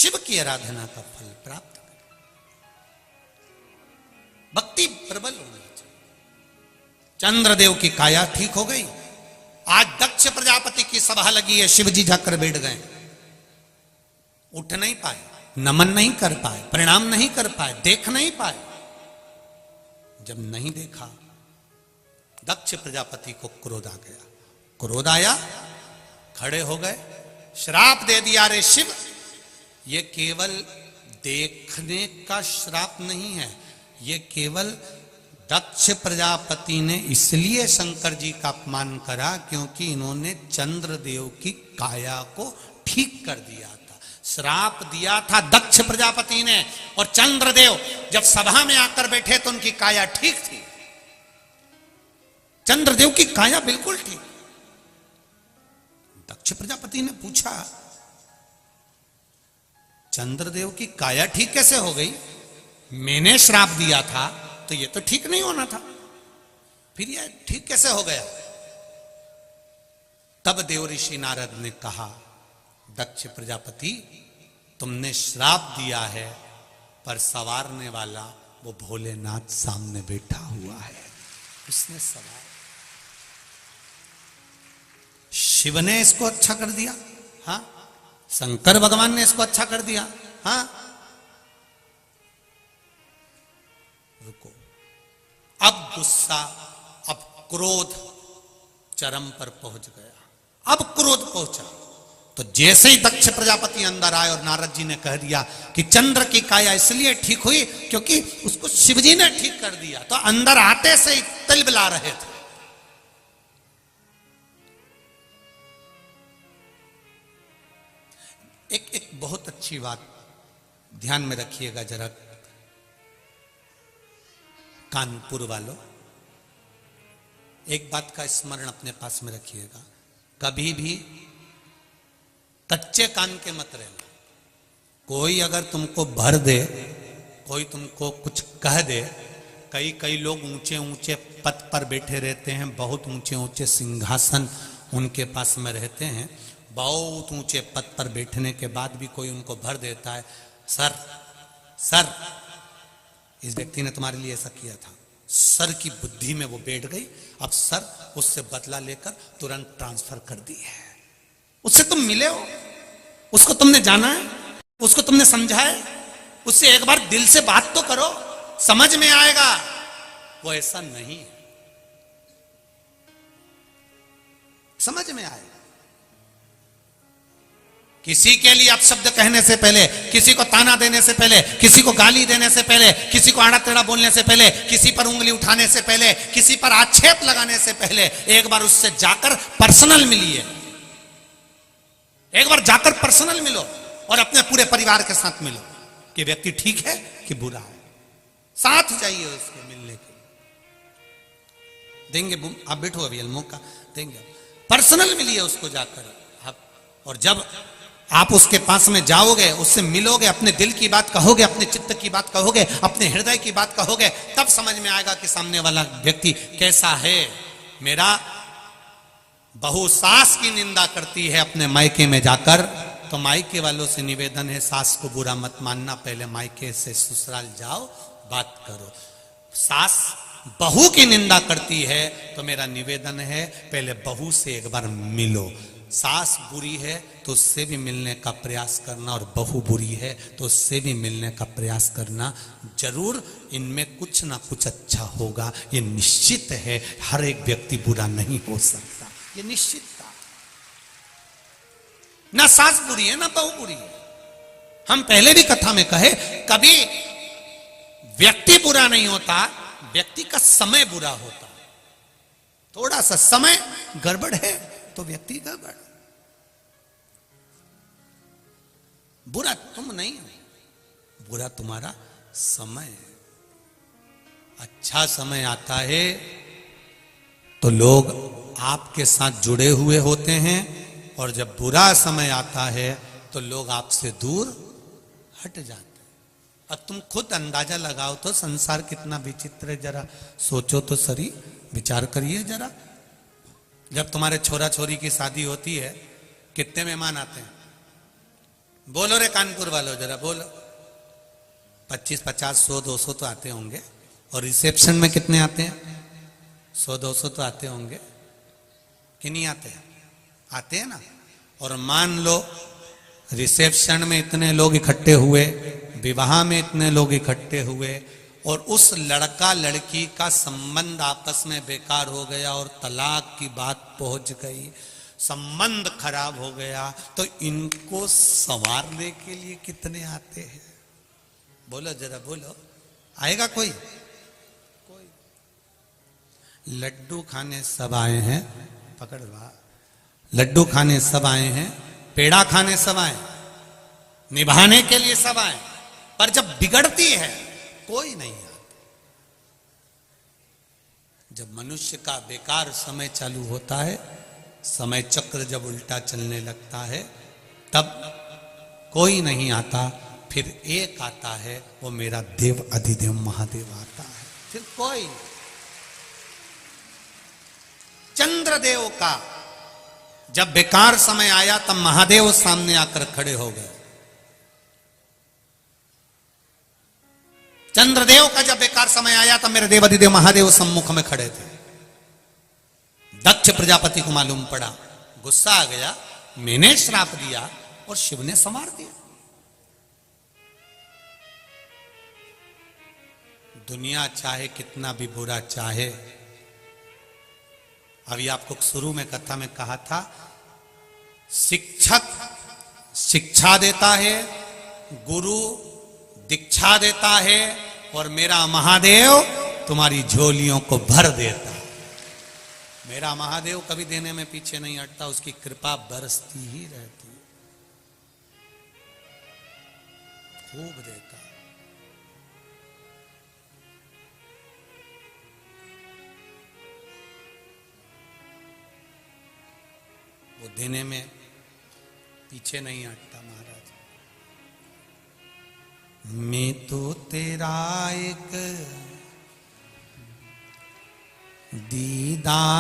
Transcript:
शिव की आराधना का फल प्राप्त करें। भक्ति प्रबल होनी चाहिए। चंद्रदेव की काया ठीक हो गई। आज दक्ष प्रजापति की सभा लगी है, शिवजी जाकर बैठ गए, उठ नहीं पाए, नमन नहीं कर पाए, प्रणाम नहीं कर पाए, देख नहीं पाए। जब नहीं देखा, दक्ष प्रजापति को क्रोध आ गया। क्रोध आया, खड़े हो गए, श्राप दे दिया, रे शिव, ये केवल देखने का श्राप नहीं है, ये केवल दक्ष प्रजापति ने इसलिए शंकर जी का अपमान करा क्योंकि इन्होंने चंद्रदेव की काया को ठीक कर दिया था। श्राप दिया था दक्ष प्रजापति ने, और चंद्रदेव जब सभा में आकर बैठे तो उनकी काया ठीक थी। चंद्रदेव की काया बिल्कुल ठीक। दक्ष प्रजापति ने पूछा, चंद्रदेव की काया ठीक कैसे हो गई? मैंने श्राप दिया था तो ये तो ठीक नहीं होना था, फिर ये ठीक कैसे हो गया? तब देव ऋषि नारद ने कहा, दक्ष प्रजापति, तुमने श्राप दिया है, पर संवारने वाला वो भोलेनाथ सामने बैठा हुआ है, उसने सवार। शिव ने इसको अच्छा कर दिया, हाँ, शंकर भगवान ने इसको अच्छा कर दिया, हाँ। रुको, अब गुस्सा, अब क्रोध चरम पर पहुंच गया। अब क्रोध पहुंचा तो जैसे ही दक्ष प्रजापति अंदर आए और नारद जी ने कह दिया कि चंद्र की काया इसलिए ठीक हुई क्योंकि उसको शिवजी ने ठीक कर दिया, तो अंदर आते से ही तिलबिला रहे थे। एक बहुत अच्छी बात ध्यान में रखिएगा जरा, कानपुर वालों, एक बात का स्मरण अपने पास में रखिएगा, कभी भी कच्चे कान के मत रहना। कोई अगर तुमको भर दे, कोई तुमको कुछ कह दे, कई लोग ऊंचे ऊंचे पद पर बैठे रहते हैं, बहुत ऊंचे ऊंचे सिंहासन उनके पास में रहते हैं, बहुत ऊंचे पद पर बैठने के बाद भी कोई उनको भर देता है, सर सर, इस व्यक्ति ने तुम्हारे लिए ऐसा किया था, सर की बुद्धि में वो बैठ गई, अब सर उससे बदला लेकर तुरंत ट्रांसफर कर दी है। उससे तुम मिले हो, उसको तुमने जाना है, उसको तुमने समझा है, उससे एक बार दिल से बात तो करो, समझ में आएगा। वो ऐसा नहीं है, समझ में आएगा। किसी के लिए अपशब्द कहने से पहले, किसी को ताना देने से पहले, किसी को गाली देने से पहले, किसी को आड़ा टेढ़ा बोलने से पहले, किसी पर उंगली उठाने से पहले, किसी पर आक्षेप लगाने से पहले एक बार उससे जाकर पर्सनल मिलिए, एक बार जाकर पर्सनल मिलो और अपने पूरे परिवार के साथ मिलो कि व्यक्ति ठीक है कि बुरा है, साथ जाइए उसके मिलने के। देंगे आप, बैठो अभी मौका देंगे, पर्सनल मिलिए उसको जाकर आप। और जब आप उसके पास में जाओगे, उससे मिलोगे, अपने दिल की बात कहोगे, अपने चित्त की बात कहोगे, अपने हृदय की बात कहोगे, तब समझ में आएगा कि सामने वाला व्यक्ति कैसा है। मेरा बहू सास की निंदा करती है अपने मायके में जाकर, तो मायके वालों से निवेदन है, सास को बुरा मत मानना, पहले मायके से ससुराल जाओ, बात करो। सास बहू की निंदा करती है तो मेरा निवेदन है, पहले बहू से एक बार मिलो। सास बुरी है तो उससे भी मिलने का प्रयास करना, और बहू बुरी है तो उससे भी मिलने का प्रयास करना। जरूर इनमें कुछ ना कुछ अच्छा होगा, ये निश्चित है। हर एक व्यक्ति बुरा नहीं हो सकता, ये निश्चित था। ना सास बुरी है ना बहू बुरी है। हम पहले भी कथा में कहे, कभी व्यक्ति बुरा नहीं होता, व्यक्ति का समय बुरा होता। थोड़ा सा समय गड़बड़ है तो व्यक्ति गड़बड़, बुरा तुम नहीं हो, बुरा तुम्हारा समय है। अच्छा समय आता है तो लोग आपके साथ जुड़े हुए होते हैं, और जब बुरा समय आता है तो लोग आपसे दूर हट जाते हैं। अब तुम खुद अंदाजा लगाओ तो संसार कितना विचित्र है, जरा सोचो तो सही, विचार करिए जरा। जब तुम्हारे छोरा छोरी की शादी होती है, कितने मेहमान आते हैं? बोलो रे कानपुर वालों जरा बोलो। 25, 50, 100, 200 तो आते होंगे। और रिसेप्शन में कितने आते हैं? 100, 200 तो आते होंगे कि नहीं आते हैं? आते हैं ना। और मान लो रिसेप्शन में इतने लोग इकट्ठे हुए, विवाह में इतने लोग इकट्ठे हुए, और उस लड़का लड़की का संबंध आपस में बेकार हो गया और तलाक की बात पहुंच गई, संबंध खराब हो गया, तो इनको संवारने के लिए कितने आते हैं? बोलो जरा बोलो। आएगा कोई? कोई। लड्डू खाने सब आए हैं, पकड़ वा, लड्डू खाने सब आए हैं, पेड़ा खाने सब आए, निभाने के लिए सब आए, पर जब बिगड़ती है कोई नहीं आता। जब मनुष्य का बेकार समय चालू होता है, समय चक्र जब उल्टा चलने लगता है, तब कोई नहीं आता, फिर एक आता है, वो मेरा देव अधिदेव महादेव आता है, फिर कोई। चंद्रदेव का जब बेकार समय आया तब महादेव सामने आकर खड़े हो गए। चंद्रदेव का जब बेकार समय आया तब मेरे देव अधिदेव महादेव सम्मुख में खड़े थे। दक्ष प्रजापति को मालूम पड़ा, गुस्सा आ गया, मैंने श्राप दिया और शिव ने संवार दिया। दुनिया चाहे कितना भी बुरा चाहे, अभी आपको शुरू में कथा में कहा था, शिक्षक शिक्षा देता है, गुरु दीक्षा देता है, और मेरा महादेव तुम्हारी झोलियों को भर देता है। मेरा महादेव कभी देने में पीछे नहीं हटता, उसकी कृपा बरसती ही रहती है, खूब देता है। वो देने में पीछे नहीं हटता महाराज। मैं तो तेरा एक दीदार